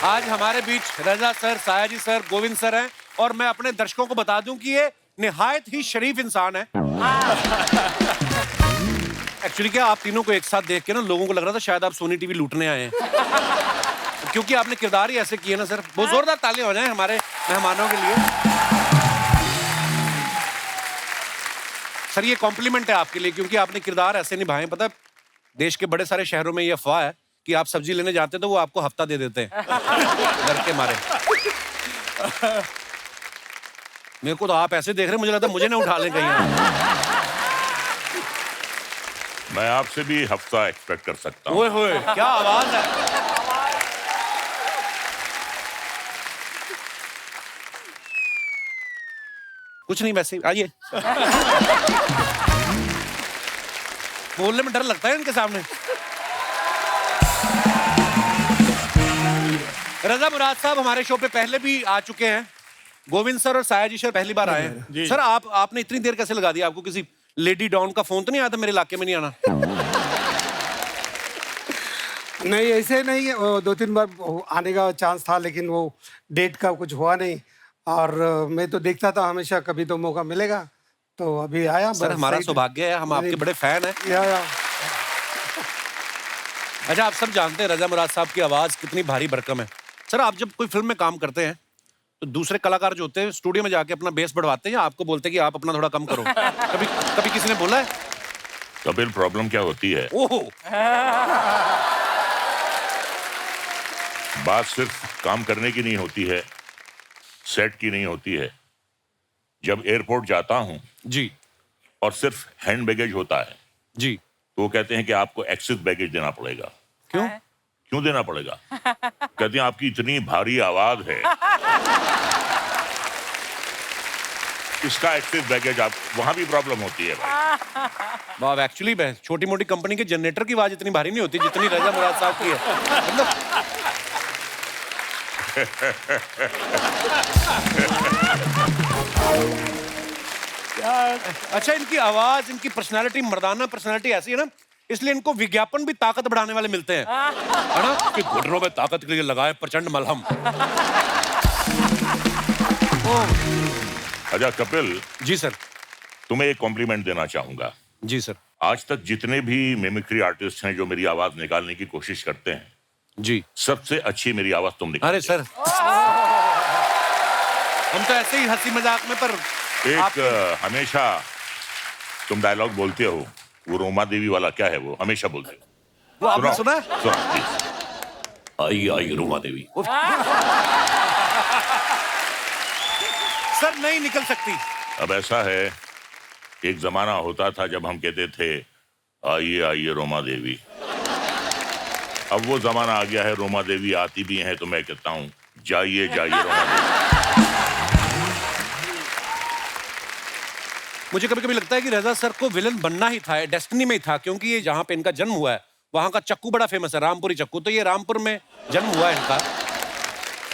आज हमारे बीच Raza sir, Sayaji sir, Govind sir हैं और मैं अपने दर्शकों को बता दूं कि ये निहायत ही शरीफ इंसान है। एक्चुअली क्या आप तीनों को एक साथ देख के ना लोगों को लग रहा था शायद आप सोनी टीवी लूटने आए हैं। क्योंकि आपने किरदार ही ऐसे किए ना सर। बहुत जोरदार तालियां हो जाएं हमारे मेहमानों के लिए। सर ये कॉम्प्लीमेंट है आपके लिए क्योंकि आपने किरदार ऐसे निभाए। पता है देश के बड़े सारे शहरों में ये अफवाह है कि आप सब्जी लेने जाते तो वो आपको हफ्ता दे देते हैं डर के मारे। मेरे को तो आप ऐसे देख रहे हैं मुझे लगता है मुझे ना उठा लें कहीं। मैं आपसे भी हफ्ता एक्सपेक्ट कर सकता हूँ। ओए होए क्या आवाज है। कुछ नहीं वैसे आइए। बोलने में डर लगता है इनके सामने। रजा मुराद साहब हमारे शो पे पहले भी आ चुके हैं। गोविंद सर और सायाजी सर पहली बार आए हैं। सर आपने इतनी देर कैसे लगा दी? आपको किसी लेडी डॉन का फोन तो नहीं आया था मेरे इलाके में नहीं आना? नहीं ऐसे नहीं, वो 2-3 बार आने का चांस था लेकिन वो डेट का कुछ हुआ नहीं। और मैं तो देखता था हमेशा, कभी तो मौका मिलेगा तो अभी आया। सर हमारा सौभाग्य है, हम आपके बड़े फैन हैं। या। अच्छा आप सब जानते हैं रजा मुराद साहब की आवाज कितनी भारी भरकम है। सर आप जब कोई फिल्म में काम करते हैं तो दूसरे कलाकार जो होते हैं स्टूडियो में जाके अपना बेस बढ़वाते हैं या आपको बोलते हैं कि आप अपना थोड़ा कम करो? कभी किसी ने बोला है? कपिल प्रॉब्लम क्या होती है, ओहो बात सिर्फ काम करने की नहीं होती है, सेट की नहीं होती है। जब एयरपोर्ट जाता हूँ जी और सिर्फ हैंड बैगेज होता है जी तो वो कहते हैं कि आपको एक्सेस बैगेज देना पड़ेगा। क्यों? क्यों देना पड़ेगा? कहते हैं आपकी इतनी भारी आवाज है, इसका एक्सेस बैगेज आप वहां भी प्रॉब्लम होती है भाई। वाह एक्चुअली छोटी मोटी कंपनी के जनरेटर की आवाज इतनी भारी नहीं होती जितनी रजा मुराद साहब की है। मतलब अच्छा इनकी आवाज, इनकी पर्सनालिटी, मर्दाना पर्सनालिटी ऐसी है ना, इसलिए इनको विज्ञापन भी ताकत बढ़ाने वाले मिलते हैं, है ना? कि घुटनों में ताकत के लिए लगाए प्रचंड मलहम। अच्छा कपिल जी सर। तुम्हें एक कॉम्प्लीमेंट देना चाहूंगा। जी सर। आज तक जितने भी मिमिक्री आर्टिस्ट हैं जो मेरी आवाज निकालने की कोशिश करते हैं, जी सबसे अच्छी मेरी आवाज तुम निकालते अरे सर हम तो ऐसे ही हंसी मजाक में, पर एक हमेशा तुम डायलॉग बोलते हो, वो रोमा देवी वाला क्या है वो हमेशा बोलते हो। वो आपने सुना? आई आई रोमा देवी। सर नहीं निकल सकती। अब ऐसा है, एक जमाना होता था जब हम कहते थे आइए आइए रोमा देवी। अब वो जमाना आ गया है, रोमा देवी आती भी हैं तो मैं कहता हूँ जाइए जाइए रोमा देवी। मुझे कभी कभी लगता है कि रजा सर को विलन बनना ही था, डेस्टिनी में ही था, क्योंकि ये जहाँ पे इनका जन्म हुआ है वहाँ का चक्कू बड़ा फेमस है, रामपुरी चक्कू। तो ये रामपुर में जन्म हुआ है इनका।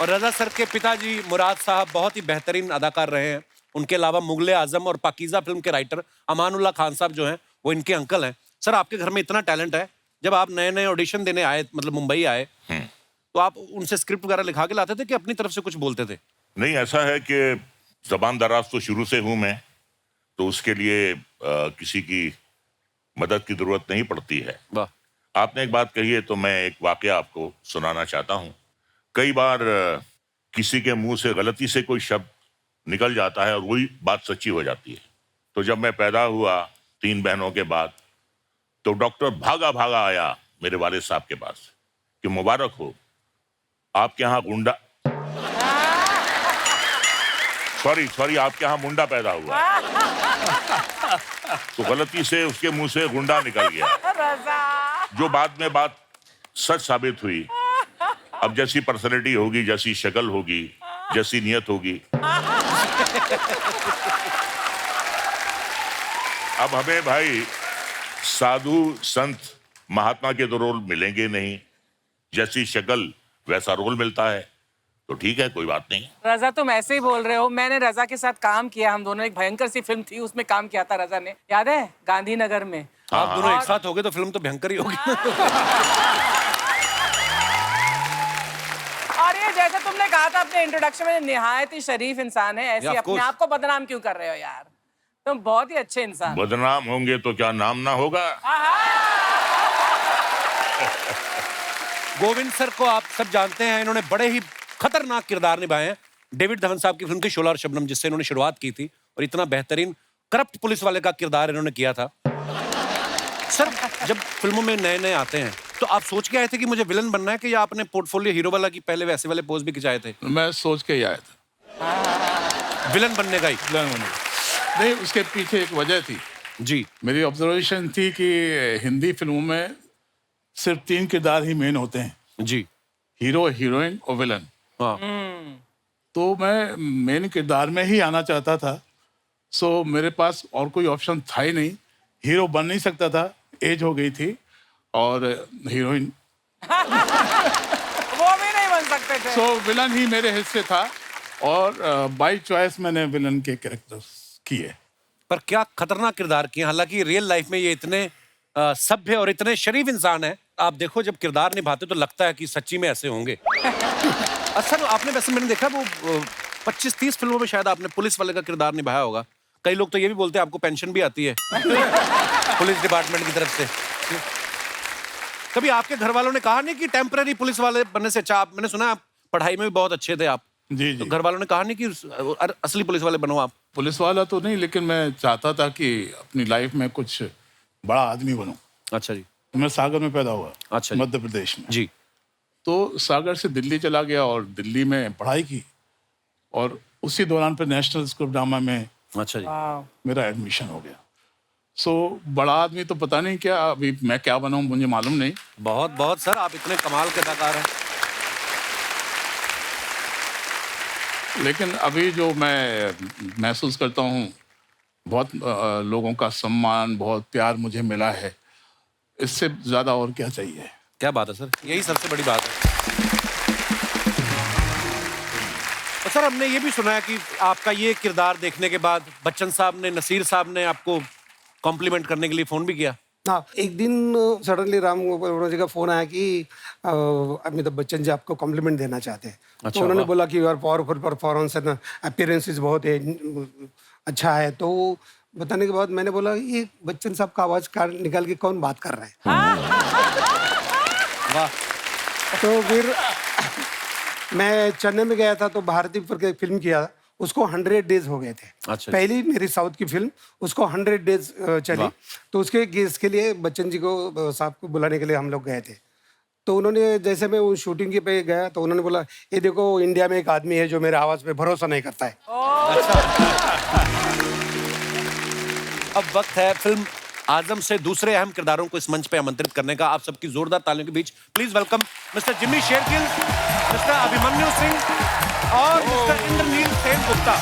और रजा सर के पिताजी मुराद साहब बहुत ही बेहतरीन अदाकार रहे हैं। उनके अलावा मुगले आजम और पाकीज़ा फिल्म के राइटर अमानुल्लाह खान साहब जो हैं वो इनके अंकल हैं। सर आपके घर में इतना टैलेंट है, जब आप नए नए ऑडिशन देने आए, मतलब मुंबई आए, तो आप उनसे स्क्रिप्ट वगैरह लिखा के लाते थे कि अपनी तरफ से कुछ बोलते थे? नहीं, ऐसा है कि जबान दराज तो शुरू से हूं मैं, तो उसके लिए किसी की मदद की जरूरत नहीं पड़ती है। वाह। आपने एक बात कही है तो मैं एक वाकया आपको सुनाना चाहता हूं। कई बार किसी के मुंह से गलती से कोई शब्द निकल जाता है और वही बात सच्ची हो जाती है। तो जब मैं पैदा हुआ 3 बहनों के बाद, तो डॉक्टर भागा भागा आया मेरे वालिद साहब के पास कि मुबारक हो, आपके यहाँ गुंडा सॉरी आपके यहाँ मुंडा पैदा हुआ। तो गलती से उसके मुंह से गुंडा निकल गया, जो बाद में बात सच साबित हुई। अब जैसी पर्सनैलिटी होगी, जैसी शक्ल होगी, जैसी नियत होगी, अब हमें भाई साधु संत महात्मा के तो रोल मिलेंगे नहीं, जैसी शक्ल वैसा रोल मिलता है, तो ठीक है कोई बात नहीं। रजा तुम ऐसे ही बोल रहे हो, मैंने रजा के साथ काम किया, हम दोनों, एक भयंकर सी फिल्म थी उसमें काम किया था रजा ने, याद है? गांधीनगर में। आप दोनों एक साथ हो गए तो फिल्म तो भयंकर ही होगी। और ये जैसे तुमने कहा था अपने इंट्रोडक्शन में, निहायत ही शरीफ इंसान है, ऐसे Yeah, of अपने course. आप को बदनाम क्यों कर रहे हो यार? तुम बहुत ही अच्छे इंसान हो। बदनाम होंगे तो क्या नाम ना होगा? गोविंद सर को आप सब जानते हैं, इन्होंने बड़े ही खतरनाक किरदार निभाए हैं। डेविड धवन साहब की फिल्म थी शोला और शबनम, जिससे इन्होंने शुरुआत की थी, और इतना बेहतरीन करप्ट पुलिस वाले का किरदार इन्होंने किया था। सर, जब फिल्मों में नए नए आते हैं तो आप सोच के आए थे कि मुझे विलन बनना है, कि या आपने पोर्टफोलियो हीरो वाला की पहले वैसे वाले पोज भी खिंचाए थे? मैं सोच के ही आया था विलन बनने का ही? नहीं, उसके पीछे एक वजह थी। जी। मेरी ऑब्जर्वेशन थी कि हिंदी फिल्मों में सिर्फ 3 किरदार ही मेन होते हैं, जी। हीरो, हीरोइन और विलन। हाँ। तो मैं मेन किरदार में ही आना चाहता था। सो मेरे पास और कोई ऑप्शन था ही नहीं। हीरो बन नहीं सकता था, एज हो गई थी, और हीरोइन वो भी नहीं बन सकते थे। सो विलन ही मेरे हिस्से था, और बाय चॉइस मैंने विलन के कैरेक्टर्स किए। पर क्या खतरनाक किरदार किए। हालांकि रियल लाइफ में ये इतने सभ्य और इतने शरीफ इंसान है। आप देखो, जब किरदार निभाते तो लगता है कि सच्ची में ऐसे होंगे। सर, आपने वैसे, मैंने देखा वो 25-30 फिल्मों में शायद आपने पुलिस वाले का किरदार निभाया होगा। कई लोग तो ये भी बोलते हैं आपको पेंशन भी आती है पुलिस डिपार्टमेंट की तरफ से। कभी आपके घर वालों ने कहा नहीं कि टेम्पररी पुलिस वाले बनने से अच्छा, मैंने सुना आप पढ़ाई में भी बहुत अच्छे थे आप, जी जी। तो घर वालों ने कहा नहीं कि असली पुलिस वाले बनो आप? पुलिस वाला तो नहीं, लेकिन मैं चाहता था कि अपनी लाइफ में कुछ बड़ा आदमी बनूं। अच्छा जी। मैं सागर में पैदा हुआ, अच्छा जी। मध्य प्रदेश में। जी। तो सागर से दिल्ली चला गया और दिल्ली में पढ़ाई की, और उसी दौरान पे नेशनल स्कूल ऑफ ड्रामा में अच्छा जी। मेरा एडमिशन हो गया। सो बड़ा आदमी तो पता नहीं क्या, अभी मैं क्या बनाऊं मुझे मालूम नहीं। बहुत बहुत सर, आप इतने कमाल के अदाकार हैं। लेकिन अभी जो मैं महसूस करता हूँ, बहुत लोगों का सम्मान, बहुत प्यार मुझे मिला है। इससे ज़्यादा और क्या चाहिए? क्या बात है सर, यही सबसे बड़ी बात है। और सर, हमने ये भी सुना है कि आपका ये किरदार देखने के बाद बच्चन साहब ने, नसीर साहब ने आपको कॉम्प्लीमेंट करने के लिए फ़ोन भी किया। हाँ, एक दिन सडनली राम गोपाल जी का फोन आया कि अमिताभ बच्चन जी आपको कॉम्प्लीमेंट देना चाहते हैं। अच्छा, तो उन्होंने वाह। बोला कि यार पावरफुल परफॉर्मेंस है, अपीयरेंसेस बहुत है, अच्छा है। तो बताने के बाद मैंने बोला, ये बच्चन साहब का आवाज निकाल के कौन बात कर रहा है? वाह। तो फिर मैं चेन्नई में गया था, तो भारतीय पर के फिल्म किया, उसको 100 डेज हो गए थे। अच्छा। पहली मेरी साउथ की फिल्म, उसको 100 डेज चली। वाह। तो इसके लिए बच्चन जी को, साहब को बुलाने के लिए हम लोग गए थे। तो उन्होंने, जैसे मैं वो शूटिंग के पे गया, तो उन्होंने बोला, ये देखो इंडिया में एक आदमी है जो मेरे आवाज पे भरोसा नहीं करता है। अब वक्त है फिल्म आजम से दूसरे अहम किरदारों को इस मंच पे आमंत्रित करने का। आप सबकी जोरदार तालियों के बीच please welcome mister Jimmy Shergill, mister Abhimanyu Singh और मिस्टर इंद्रनील सेनगुप्ता।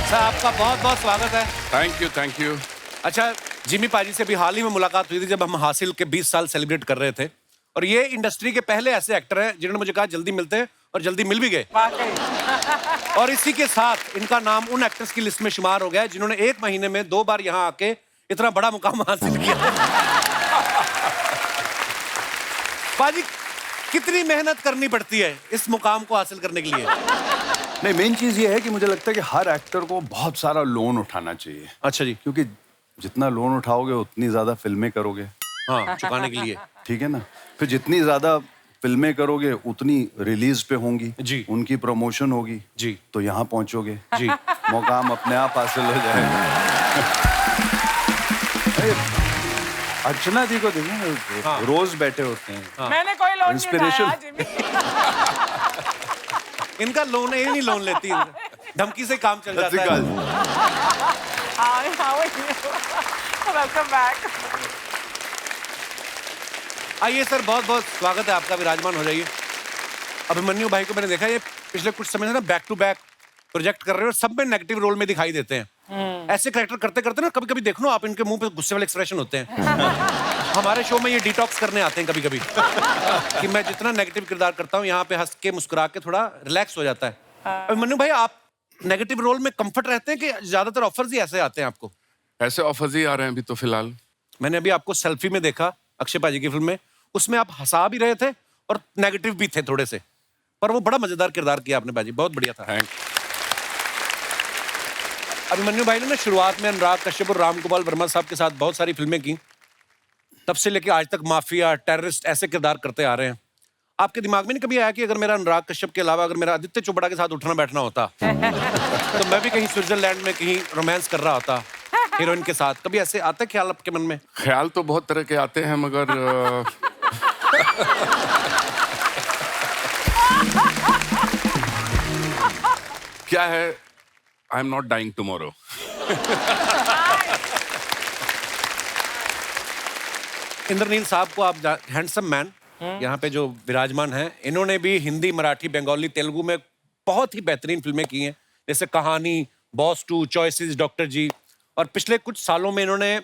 सर, आपका बहुत बहुत स्वागत है। Thank you. अच्छा, जिम्मी पाजी से भी हाल ही में मुलाकात हुई थी, जब हम हासिल के 20 साल सेलिब्रेट कर रहे थे, और ये इंडस्ट्री के पहले ऐसे एक्टर हैं जिन्होंने मुझे कहा जल्दी मिलते हैं, और जल्दी मिल भी गए। वाकई। और इसी के साथ इनका नाम उन एक्टर्स की लिस्ट में शुमार हो गया है जिन्होंने 1 महीने में 2 बार यहाँ आके इतना बड़ा मुकाम हासिल किया। पाजी, कितनी मेहनत करनी पड़ती है इस मुकाम को हासिल करने के लिए? नहीं, मेन चीज ये है कि मुझे लगता है कि हर एक्टर को बहुत सारा लोन उठाना चाहिए। अच्छा जी। क्योंकि जितना लोन उठाओगे उतनी ज्यादा फिल्में करोगे। हाँ, चुकाने के लिए। ठीक है ना? फिर जितनी ज्यादा फिल्में करोगे उतनी रिलीज पे होंगी जी। उनकी प्रमोशन होगी जी। तो यहाँ पहुंचोगे जी। मुकाम अपने आप हासिल हो जाएगा। अरे, अर्चना जी को देखो, हाँ। रोज बैठे होते हैं। मैंने कोई लोन नहीं Inspiration. उठाया जिम्मी। इनका लोन है, ये नहीं लोन लेती, धमकी से काम चल जाता है। Welcome back. आइए सर, बहुत बहुत स्वागत है आपका, विराजमान हो जाइए। अभिमन्यु भाई को मैंने देखा, ये पिछले कुछ समय से ना बैक टू बैक प्रोजेक्ट कर रहे हैं और सब में नेगेटिव रोल में दिखाई देते हैं। ऐसे कैरेक्टर करते करते ना कभी कभी देखो आप, इनके मुंह पे गुस्से वाले एक्सप्रेशन होते हैं। हमारे शो में ये डिटॉक्स करने आते हैं कभी कभी कि मैं जितना नेगेटिव किरदार करता हूँ, यहाँ पे हंस के मुस्कुरा के थोड़ा रिलैक्स हो जाता है। अभिमन्यु भाई, आप नेगेटिव रोल में कंफर्ट रहते हैं कि ज्यादातर ऑफर्स ही ऐसे आते हैं आपको? ऐसे ऑफर्स ही आ रहे हैं अभी तो फिलहाल। मैंने अभी आपको सेल्फी में देखा अक्षय पाजी की फिल्म में, उसमें आप हंसा भी रहे थे और नेगेटिव भी थे थोड़े से, पर वो बड़ा मजेदार किरदार किया आपने बाजी, बहुत बढ़िया था। अभिमन्यु भाई ने ना शुरुआत में अनुराग कश्यप और राम गोपाल वर्मा साहब के साथ बहुत सारी फिल्में की, तब से लेके आज तक माफिया, टेररिस्ट ऐसे किरदार करते आ रहे हैं। आपके दिमाग में नहीं कभी आया कि अगर मेरा अनुराग कश्यप के अलावा अगर मेरा आदित्य चोपड़ा के साथ उठना बैठना होता तो मैं भी कहीं स्विट्जरलैंड में कहीं रोमांस कर रहा होता हीरोइन के साथ? कभी ऐसे आता है ख्याल आपके मन में? ख्याल तो बहुत तरह के आते हैं, मगर क्या है, I am not dying tomorrow. Indraneel साहब को आप हैंडसम मैन यहाँ पे जो विराजमान हैं, इन्होंने भी हिंदी, मराठी, बंगाली, तेलुगु में बहुत ही बेहतरीन फिल्में की हैं, जैसे कहानी, बॉस 2, चॉइसेस, डॉक्टर जी, और पिछले कुछ सालों में इन्होंने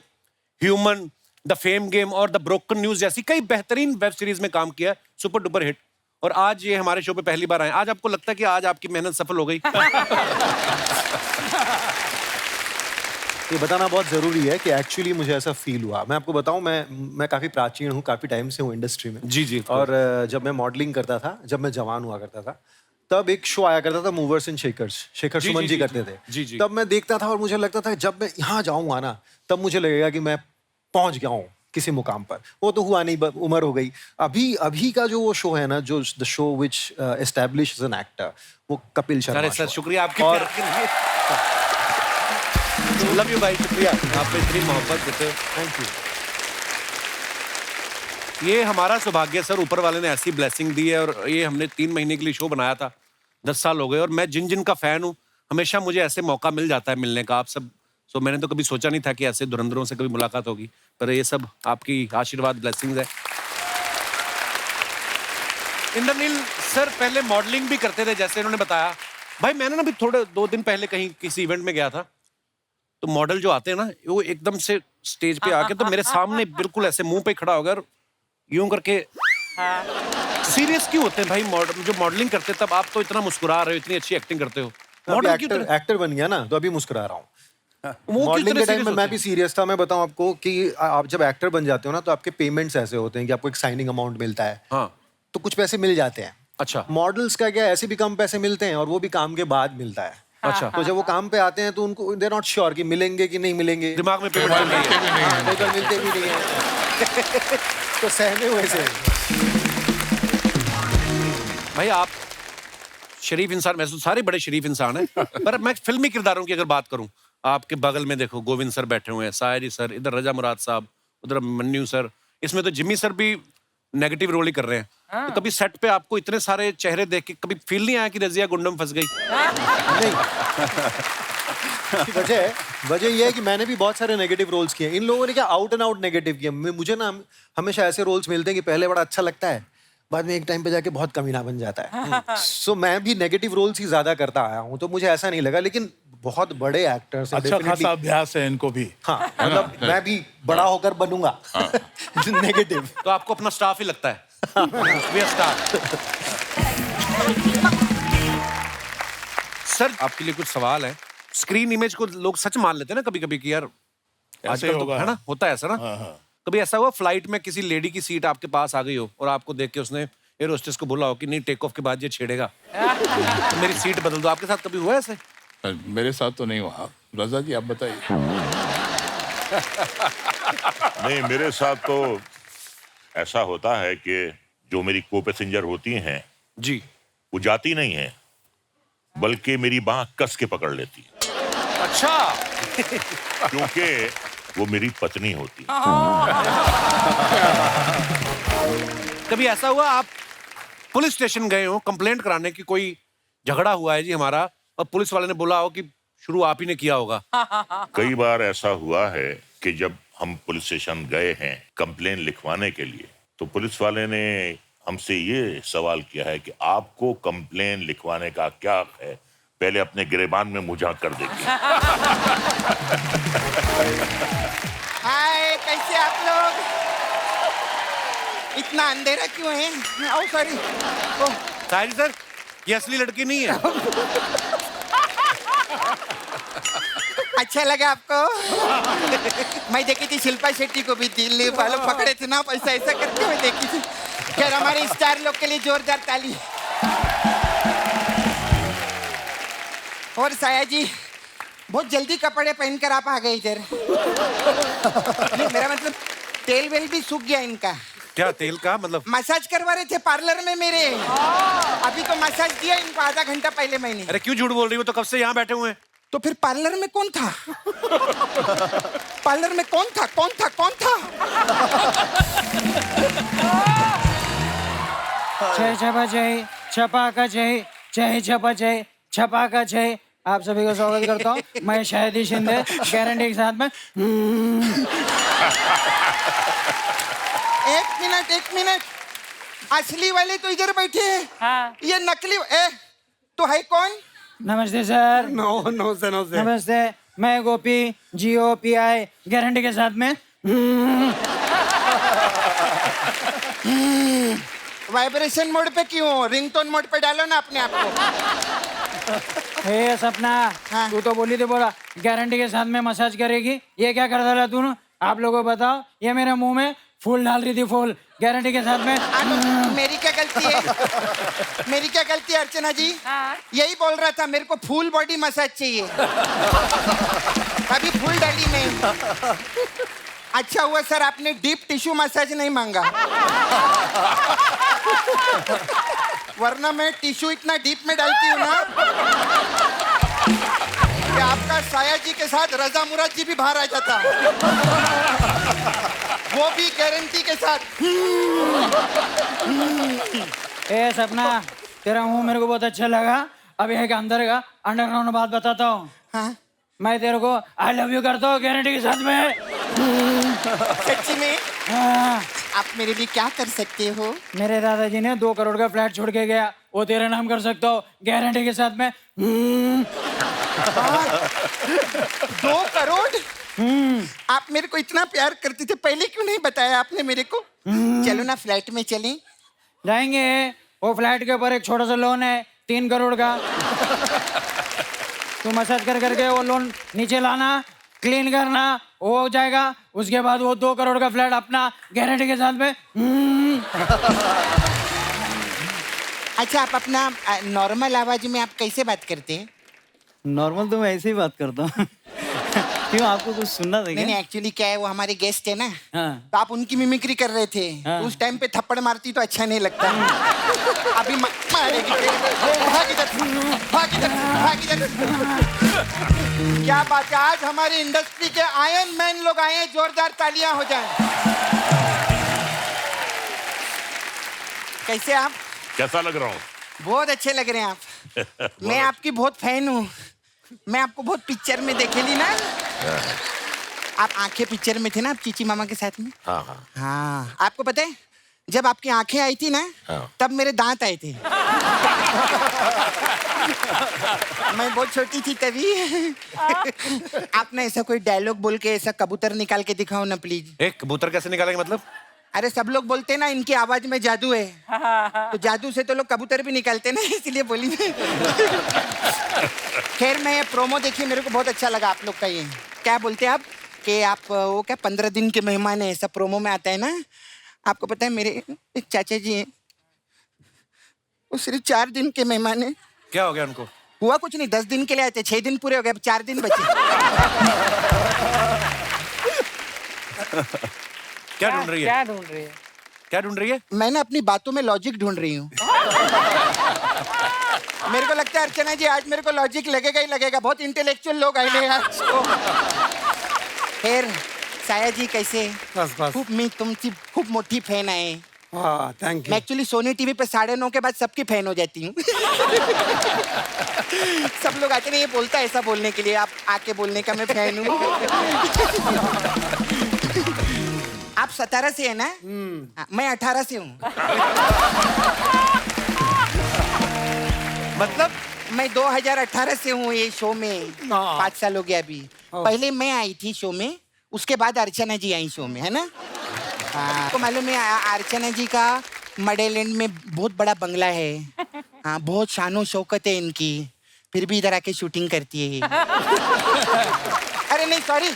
ह्यूमन, द फेम गेम और द ब्रोकन न्यूज जैसी कई बेहतरीन वेब सीरीज में काम किया, सुपर डुपर हिट। और आज ये हमारे शो पे पहली बार आए। आज आपको लगता है कि आज आपकी मेहनत सफल हो गई? ये बताना बहुत ज़रूरी है कि एक्चुअली मुझे ऐसा फील हुआ। मैं आपको बताऊं, मैं काफ़ी प्राचीन हूँ, काफ़ी टाइम से हूँ इंडस्ट्री में। जी जी। और जब मैं मॉडलिंग करता था, जब मैं जवान हुआ करता था, तब एक शो आया करता था movers and shakers, Shekhar Suman ji करते थे। जी जी। तब मैं देखता था और मुझे लगता था जब मैं यहाँ जाऊँगा ना, तब मुझे लगेगा कि मैं पहुँच गया हूँ किसी मुकाम पर। वो तो हुआ नहीं, उम्र हो गई। अभी का जो वो शो है ना, जो the show which establish as an actor, वो कपिल शर्मा। अरे सर, show। शुक्रिया आपके और प्यार के लिए। लव यू भाई, शुक्रिया आप पे इतनी मोहब्बत देते हो। Thank you. ये हमारा सौभाग्य सर, ऊपर वाले ने ऐसी ब्लेसिंग दी है। और ये हमने 3 महीने के लिए शो बनाया था, 10 साल हो गए, और मैं जिन जिन का फैन हूँ, हमेशा मुझे ऐसे मौका मिल जाता है मिलने का। आप सब सो मैंने तो कभी सोचा नहीं था कि ऐसे धुरंधरों से कभी मुलाकात होगी, पर ये सब आपकी आशीर्वाद, ब्लेसिंग्स है। इंद्रनील सर पहले मॉडलिंग भी करते थे, जैसे इन्होंने बताया। भाई मैंने ना भी थोड़े 2 दिन पहले कहीं किसी इवेंट में गया था, तो मॉडल जो आते हैं ना, वो एकदम से स्टेज पे आके तो मेरे सामने बिल्कुल ऐसे मुंह पे खड़ा हो गया और यूं करके। सीरियस क्यों होते हैं भाई मॉडल जो मॉडलिंग करते हैं? तब आप तो इतना मुस्कुरा रहे हो, इतनी अच्छी एक्टिंग करते हो। मॉडल क्यों? एक्टर बन गया ना, तो अभी मुस्कुरा रहा हूँ। वो मॉडलिंग के टाइम में serious मैं होते भी सीरियस था। मैं बताऊं आपको कि आप जब एक्टर बन जाते हो ना, तो आपके पेमेंट्स ऐसे होते हैं कि आपको एक साइनिंग अमाउंट मिलता है, हाँ। तो कुछ पैसे मिल जाते हैं। अच्छा। मॉडल्स का क्या, ऐसे भी कम पैसे मिलते हैं, और वो भी काम के बाद मिलता है। अच्छा। तो जब वो काम पे आते हैं तो उनको दे नॉट श्योर कि मिलेंगे कि नहीं मिलेंगे, दिमाग में पेमेंट नहीं है। हाँ, पेपर मिलते भी नहीं है। तो सहमे हुए से। भाई आप शरीफ इंसान, वैसे तो सारे बड़े शरीफ इंसान हैं, पर मैं फिल्मी किरदारों की अगर बात करूं, आपके बगल में देखो गोविंद सर बैठे हुए हैं, सायरी सर, इधर रजा मुराद साहब, उधर मन्नू सर, इसमें तो जिम्मी सर भी नेगेटिव रोल ही कर रहे हैं। तो कभी सेट पे आपको इतने सारे चेहरे देख के कभी फील नहीं आया कि रजिया गुंडम फंस गई? नहीं। वजह यह है कि मैंने भी बहुत सारे नेगेटिव रोल्स किए। इन लोगों ने क्या आउट एंड आउट नेगेटिव किया। मुझे ना हमेशा ऐसे रोल्स मिलते हैं कि पहले बड़ा अच्छा लगता है, बाद में एक टाइम पे जाके बहुत कमीना बन जाता है। सो मैं भी नेगेटिव रोल्स ही ज्यादा करता आया हूँ, तो मुझे ऐसा नहीं लगा। लेकिन बहुत बड़े एक्टर्स अच्छा खासा अभ्यास है इनको भी। हाँ, मतलब मैं भी बड़ा होकर बनूंगा नेगेटिव। तो आपको अपना स्टाफ ही लगता है? We are staff। सर आपके लिए कुछ सवाल है। स्क्रीन इमेज को लोग सच मान लेते हैं ना कभी कभी कि यार आजकल तो होगा। है ना, होता है ऐसा ना। कभी ऐसा हुआ फ्लाइट में किसी लेडी की सीट आपके पास आ गई हो और आपको देख के उसने एयर होस्टेस को बोला हो कि नहीं, टेक ऑफ के बाद ये छेड़ेगा तो मेरी सीट बदल दो? आपके साथ कभी हुआ ऐसे? मेरे साथ तो नहीं हुआ। रजा जी आप बताइए। नहीं, मेरे साथ तो ऐसा होता है कि जो मेरी को पैसेंजर होती हैं जी, वो जाती नहीं है, बल्कि मेरी बांह कस के पकड़ लेती है। अच्छा। क्योंकि वो मेरी पत्नी होती है। कभी ऐसा हुआ आप पुलिस स्टेशन गए हो कंप्लेंट कराने की, कोई झगड़ा हुआ है जी हमारा, और पुलिस वाले ने बोला हो कि शुरू आप ही ने किया होगा? कई बार ऐसा हुआ है कि जब हम पुलिस स्टेशन गए हैं कंप्लेन लिखवाने के लिए, तो पुलिस वाले ने हमसे ये सवाल किया है कि आपको कंप्लेन लिखवाने का क्या हक है, पहले अपने गिरेबान में मुंह झाँक कर देखिए। हाय, कैसे आप लोग? इतना अंधेरा क्यों है? ओ सॉरी। साहिल सर, ये असली लड़की नहीं है। अच्छा लगा आपको? मैं देखी थी शिल्पा शेट्टी को भी दिल वालों पकड़े थे ना, पैसा ऐसा करते हुए देखी थी। खैर हमारे स्टार लोग के लिए जोरदार ताली। और साया जी बहुत जल्दी कपड़े पहनकर आप आ गए इधर। नहीं, मेरा मतलब तेल वेल भी सूख गया इनका। क्या तेल का मतलब? मसाज करवा रहे थे पार्लर में मेरे। अभी तो मसाज दिया इनको आधा घंटा पहले मैंने। अरे क्यों झूठ बोल रही हो? तो कब से यहाँ बैठे हुए हैं। तो फिर पार्लर में कौन था? पार्लर में कौन था? कौन था? कौन था? जय छपा जय छपा का जय, जय छपा जय छपा का जय। आप सभी का स्वागत करता हूँ। मैं शाहिदी शिंदे, गारंटी के साथ में। एक मिनट, असली वाले तो इधर बैठे हैं। हाँ। ये नकली तो है कौन? नमस्ते सर। नो से नमस्ते, मैं गोपी, GOPI, गारंटी के साथ में। वाइब्रेशन मोड पे क्यों? रिंगटोन मोड पे डालो ना अपने आप को। हे सपना, हाँ। तू तो बोली थी बोला गारंटी के साथ में मसाज करेगी। ये क्या कर डाला तूने? आप लोगों को बताओ, ये मेरे मुंह में फूल डाल रही थी, फूल गारंटी के साथ में। मेरी क्या गलती है? मेरी क्या गलती है अर्चना जी? हाँ। यही बोल रहा था, मेरे को फुल बॉडी मसाज चाहिए। अभी फुल डाली नहीं। अच्छा हुआ सर आपने डीप टिश्यू मसाज नहीं मांगा, वरना मैं टिश्यू इतना डीप में डालती हूँ ना कि आपका साया जी के साथ रजा मुराद जी भी बाहर आ जाता, वो भी गारंटी के साथ। ए सपना, तेरा मुंह मेरे को बहुत अच्छा लगा। अब एक अंदर का अंडरग्राउंड बात बताता हूँ। हाँ? मैं तेरे को आई लव यू करता हूँ गारंटी के साथ में। सच्ची में? हाँ। आप मेरे लिए क्या कर सकते हो? मेरे दादाजी ने 2 करोड़ का फ्लैट छोड़ के गया, वो तेरे नाम कर सकता हो गारंटी के साथ में। 2 करोड़? आप मेरे को इतना प्यार करते थे, पहले क्यों नहीं बताया आपने मेरे को? चलो ना फ्लैट में चलें। जाएंगे। वो फ्लैट के ऊपर एक छोटा सा लोन है 3 करोड़ का। तू मसाज कर करके वो लोन नीचे लाना, क्लीन करना, वो हो जाएगा। उसके बाद वो 2 करोड़ का फ्लैट अपना गारंटी के साथ में। अच्छा आप अपना नॉर्मल आवाज में आप कैसे बात करते हैं? नॉर्मल तो मैं ऐसे ही बात करता हूँ। क्यों, आपको कुछ सुनना था क्या? नहीं एक्चुअली क्या है, वो हमारे गेस्ट है ना, हाँ। तो आप उनकी मिमिक्री कर रहे थे। हाँ। उस टाइम पे थप्पड़ मारती तो अच्छा नहीं लगता। अभी मारेगी। भाग इधर, भाग इधर, भाग इधर। क्या बात है, आज हमारी इंडस्ट्री के आयरन मैन लोग आए हैं, जोरदार तालियां हो जाएं। कैसे आप? कैसा लग रहा हूँ? बहुत अच्छे लग रहे हैं आप। मैं आपकी बहुत फैन हूँ। मैं आपको बहुत पिक्चर में देखेली ना। आप आंखें पिक्चर में थे ना, आप चीची मामा के साथ में। हाँ हाँ हाँ, आपको पता है जब आपकी आंखें आई थी ना, हाँ। तब मेरे दांत आए थे। मैं बहुत छोटी थी तभी। आपने ऐसा कोई डायलॉग बोल के ऐसा कबूतर निकाल के दिखाओ ना प्लीज। एक कबूतर कैसे निकालेंगे मतलब? अरे सब लोग बोलते हैं ना इनकी आवाज में जादू है, तो जादू से तो लोग कबूतर भी निकालते ना, इसलिए बोली मैं। खैर मैं ये प्रोमो देखी, मेरे को बहुत अच्छा लगा आप लोग का। ये क्या बोलते हैं आप कि आप वो क्या 15 दिन के मेहमान है, ऐसा प्रोमो में आता है ना। आपको पता है मेरे एक चाचा जी हैं, वो सिर्फ 4 दिन के मेहमान है। क्या हो गया उनको? हुआ कुछ नहीं, 10 दिन के लिए आए थे, 6 दिन पूरे हो गए, अब 4 दिन बचे। क्या ढूंढ रही है? क्या ढूंढ रही है? क्या ढूंढ रही है? मैं ना अपनी बातों में लॉजिक ढूंढ रही हूँ। मेरे को लगता है अर्चना जी आज मेरे को लॉजिक लगेगा ही लगेगा, बहुत इंटेलेक्चुअल लोग आए हैं आज तो। खैर साया जी कैसे? बस बस। खूब मी तुमची खूप मोठी फैन आहे। हाँ थैंक मैं यू। एक्चुअली सोनी टीवी पे 9:30 के बाद सबकी फैन हो जाती हूँ। सब लोग आते नहीं, ये बोलता है ऐसा बोलने के लिए, आप आके बोलने का मैं फैन हूँ। आप 17 से है ना? मैं 18 से हूँ। मतलब मैं 2018 से हूँ ये शो में। 5 साल हो गया अभी। पहले मैं आई थी शो में, उसके बाद अर्चना जी आई शो में, है ना? हाँ, तो मालूम है अर्चना जी का मडेलैंड में बहुत बड़ा बंगला है। हाँ, बहुत शानो शौकत है इनकी, फिर भी इधर आके शूटिंग करती है। अरे नहीं सॉरी,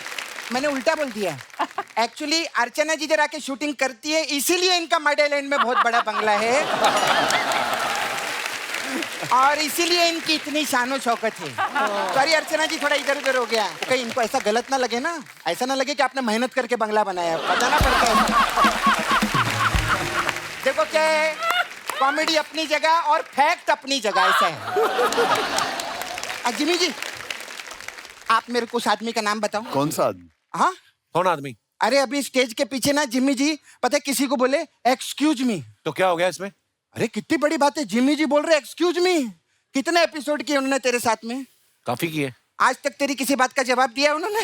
मैंने उल्टा बोल दिया। एक्चुअली अर्चना जी इधर आके शूटिंग करती है, इसीलिए इनका मड आइलैंड में बहुत बड़ा बंगला है और इसीलिए इनकी इतनी शानो शौकत है। सॉरी अर्चना जी, थोड़ा इधर उधर हो गया। कहीं इनको ऐसा गलत ना लगे ना, ऐसा ना लगे कि आपने मेहनत करके बंगला बनाया, बताना पड़ता है। देखो क्या है, कॉमेडी अपनी जगह और फैक्ट अपनी जगह, ऐसा है। जिमी जी, आप मेरे को उस आदमी का नाम बताओ। कौन सा आदमी? हाँ, कौन आदमी? अरे अभी स्टेज के पीछे ना जिम्मी जी, पता है किसी को बोले एक्सक्यूज मी, तो क्या हो गया इसमें? अरे कितनी बड़ी बात है, जिम्मी जी बोल रहे एक्सक्यूज मी। कितने एपिसोड किए उन्होंने तेरे साथ में? काफी किए। आज तक तेरी किसी बात का जवाब दिया उन्होंने?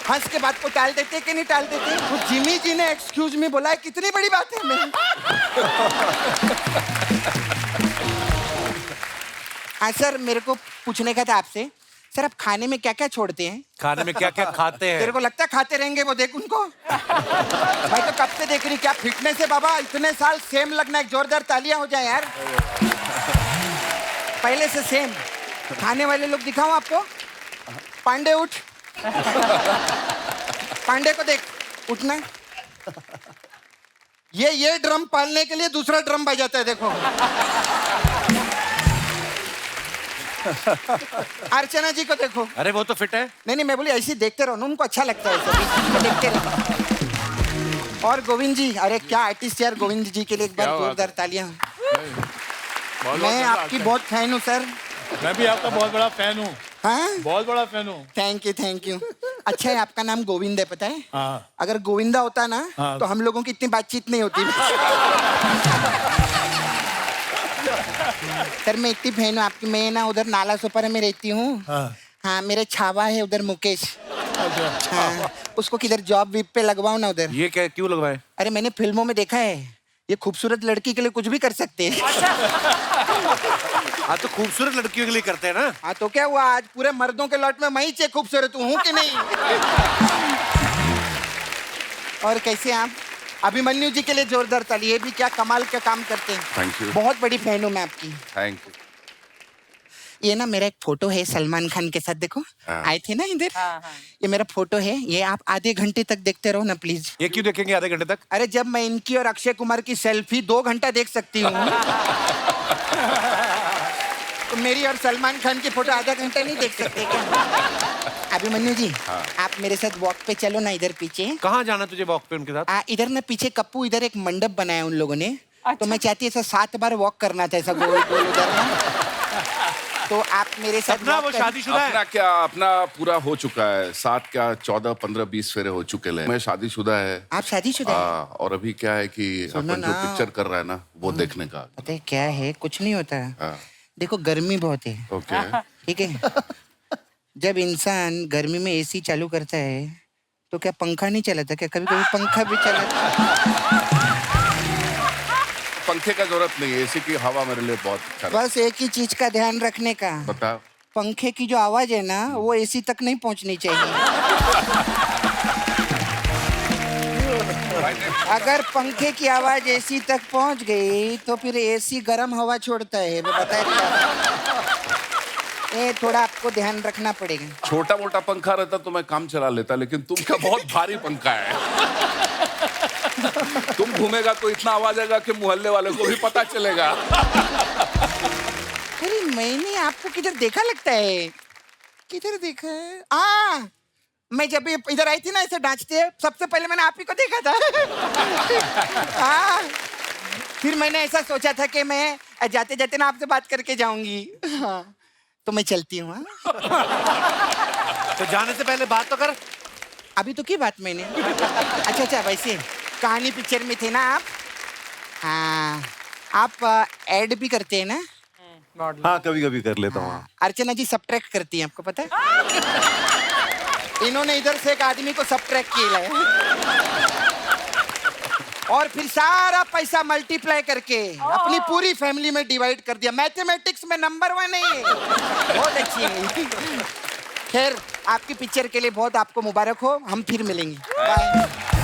हंस के बात को टाल देते कि नहीं टाल देते? तो जिमी जी ने एक्सक्यूज मी बोला है, कितनी बड़ी बात है। मैं हाँ सर, मेरे को पूछने का था आपसे, सर आप खाने में क्या क्या छोड़ते हैं? खाने में क्या क्या खाते हैं? तेरे को लगता है खाते रहेंगे वो, देख उनको। मैं तो कब से देख रही, क्या फिटनेस है बाबा, इतने साल सेम लगना, एक जोरदार तालियां हो जाए यार। पहले से सेम खाने वाले लोग दिखाऊं आपको? पांडे उठ, पांडे को देख, उठना। ये ड्रम पालने के लिए दूसरा ड्रम बजाता है, देखो। अर्चना जी को देखो। अरे वो तो फिट है। नहीं मैं बोली ऐसे देखते रहो ना, उनको अच्छा लगता है सभी, देखते रहो। और गोविंद जी, अरे क्या आर्टिस्ट यार, गोविंद जी के लिए एक बार जोरदार तालियां। मैं आपकी बहुत फैन हूँ सर। मैं भी आपका बहुत बड़ा फैन हूँ। हाँ, बहुत बड़ा फैन हूँ। Thank you. अच्छा है, आपका नाम गोविंद है, पता है? हाँ। अगर गोविंदा होता ना, हाँ। तो हम लोगों की इतनी बातचीत नहीं होती। सर मैं इतनी फैन हूँ आपकी, मैं ना उधर नाला सोपारा में रहती हूँ। हाँ, मेरे छावा है उधर मुकेश। हाँ, उसको किधर जॉब वीप पे लगवाओ ना उधर। ये क्या, क्यों लगवाए? अरे मैंने फिल्मों में देखा है, ये खूबसूरत लड़की के लिए कुछ भी कर सकते हैं। हाँ तो खूबसूरत लड़कियों के लिए करते हैं ना। हाँ तो क्या हुआ, आज पूरे मर्दों के लॉट में मैं ही खूबसूरत हूँ कि नहीं? और कैसे आप? अभिमन्यु जी के लिए जोरदार ताली, ये भी क्या कमाल का काम करते हैं। Thank you. बहुत बड़ी फैन हूँ मैं आपकी। Thank you. ये ना मेरा एक फोटो है सलमान खान के साथ, देखो आए थे ना इधर। ये मेरा फोटो है, ये आप आधे घंटे तक देखते रहो ना प्लीज। ये क्यों देखेंगे आधे घंटे तक? अरे जब मैं इनकी और अक्षय कुमार की सेल्फी 2 घंटा देख सकती हूँ, तो मेरी और सलमान खान की फोटो आधा घंटा नहीं देख सकते क्या? अभिमन्यु जी, आप मेरे साथ वॉक पे चलो ना, इधर पीछे। कहाँ जाना तुझे वॉक पे उनके साथ? इधर ना पीछे कप्पू, इधर एक मंडप बनाया उन लोगों ने। तो मैं चाहती ऐसा 7 बार वॉक करना था, ऐसा गोल गोल उधर ना। तो आप मेरे साथ सपना, वो शादीशुदा है? अपना क्या, अपना पूरा हो चुका है। 7 क्या 14 15 20 फेरे हो चुके हैं। मैं शादीशुदा है। आप शादीशुदा हैं? हाँ, और अभी क्या है कि अपन जो ना। पिक्चर कर रहा है ना, वो देखने का। पता है क्या है, कुछ नहीं होता। हाँ। देखो गर्मी बहुत है, ओके। ठीक है? जब इंसान गर्मी में एसी चालू करता है तो क्या पंखा नहीं चलाता क्या? कभी कभी पंखा भी चलाता। पंखे का जरूरत नहीं है, एसी की हवा मेरे लिए बहुत अच्छा है। बस एक ही चीज का ध्यान रखने का, बता। पंखे की जो आवाज है ना, वो एसी तक नहीं पहुंचनी चाहिए। अगर पंखे की आवाज एसी तक पहुंच गई तो फिर एसी गर्म हवा छोड़ता है, मैं बता रहा। ये थोड़ा आपको ध्यान रखना पड़ेगा। छोटा मोटा पंखा रहता तो मैं काम चला लेता, लेकिन तुम क्या बहुत भारी पंखा है। तुम घूमेगा तो इतना आवाज आएगा कि मोहल्ले वाले को भी पता चलेगा। अरे मैंने आपको किधर देखा लगता है, किधर देखा है? मैं जब इधर आई थी ना ऐसे डांचते, सबसे पहले मैंने आप ही को देखा था। फिर मैंने ऐसा सोचा था कि मैं जाते जाते ना आपसे बात करके जाऊंगी। हाँ, तो मैं चलती हूँ। तो जाने से पहले बात तो कर। अभी तो की बात मैंने? अच्छा वैसे कहानी पिक्चर में थे ना आप? हाँ, आप ऐड भी करते हैं ना? हाँ, कभी कभी कर लेता हूँ। अर्चना जी सब्ट्रैक्ट करती हैं, आपको पता है? इन्होंने इधर से एक आदमी को सब्ट्रैक्ट किया है और फिर सारा पैसा मल्टीप्लाई करके अपनी पूरी फैमिली में डिवाइड कर दिया। मैथमेटिक्स में नंबर 1 है ये, बहुत अच्छी है। खैर, आपकी पिक्चर के लिए बहुत आपको मुबारक हो, हम फिर मिलेंगे। बाय।